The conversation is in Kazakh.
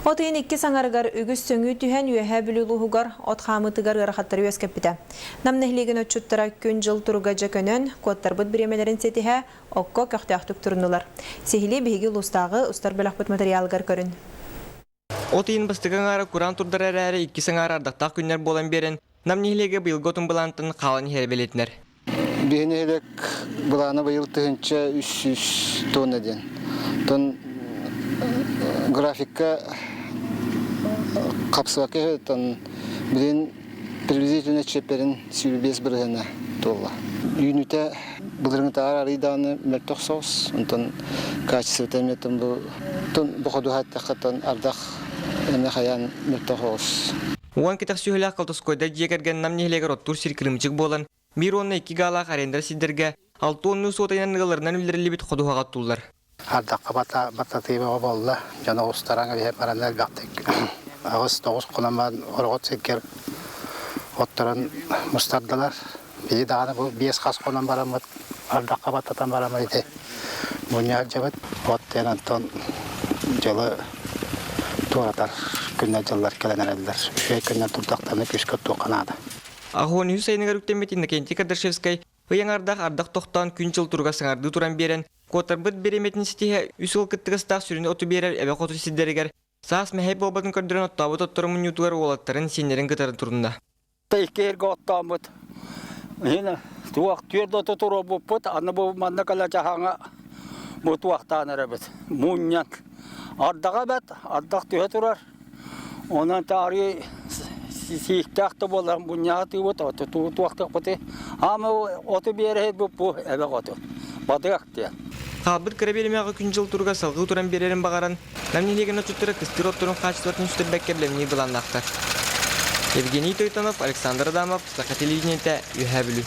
Отын 2 саңарыгар үгіз сөңі түйен үйәе бүлілуғығар отқамытыгар ғырақаттары өскеппіті. Намнехлеген өтчүттара күн жыл тұруға жакөнен кодтарбыт біремелерін сетіхе оқко көқтіяқтық тұрынылар. Сехиле бейгі лустағы ұстар бөліқпіт материалғар көрін. Отын бастығын ара Куран тұрдар әрі 2 саңар ардақтақ күннер болан берін, намнехлеге бұйылғотын бұлантын қалан хербелетінер. Бейнелек бұланы бұйыл тұхынша 300 тонна ден. Графика капсулаке тон блин приблизительно чеперин сюрбес биргена толла. Юнита булырын таар ариданы мертохсос, онтон качеството метом бу тон боходу хаттахтан ардах эме хаян мертохос. Уан китак сүйелак калтоскойда жегерген намнехлегер оттур сиркиримчик болан, миронна 2 галак арендар сидерге 6 тонну сотайнан галарынан үлдерилибит ходуга гаттулар. Ардаққа бата болла, жана остараңа бе паранел бақтык. Агыс 9 кунаман оргот секер оттаран мустардалар. Би дагы бу 5 кас кунам барамат. Ардаққа бататан барамат иде. Буня жабат оттен тон жылы туратар күннәр жыллар келенелер. Үче күннәр турдактаны күшкө токанады. Агон Хусейнигер үктеметин Кенти Кадыршевскай ыяң ардақ тоқтан күн жыл турга саңарды туран берен Котарбыт береметин ситихе үсіл кыттығыстақ сүріне оты берер әбе қоту сиддерігер. Саас мәхеп болбатын көрдірін оттабыт оттыры мұнютуғар олаттарын сенерін кытары турында. Тейкерге оттамыт. Туақ түрді оты тұру бұппыт, аны бұл манна кала жағаңа бұл туақтан әрәбіт. Мұньян. Ардаға бәт, ардақ түйе тұрар. Онан тары сиіктақты болар, мұньяға түйбіт, оты туақтық бұты. Ама оты берер бұппы әбе қоты. Бадық дейін. Қалбыт кіребелемеға күн жыл тұрға салғы тұран берерін бағаран, намнелеген өтіттірі кістір оттырын қачыстырын үстір бәккерлеміне бұландақтар. Евгений Тойтанов, Александр Адамов, Сақа телевидениеті, Үйәбілі.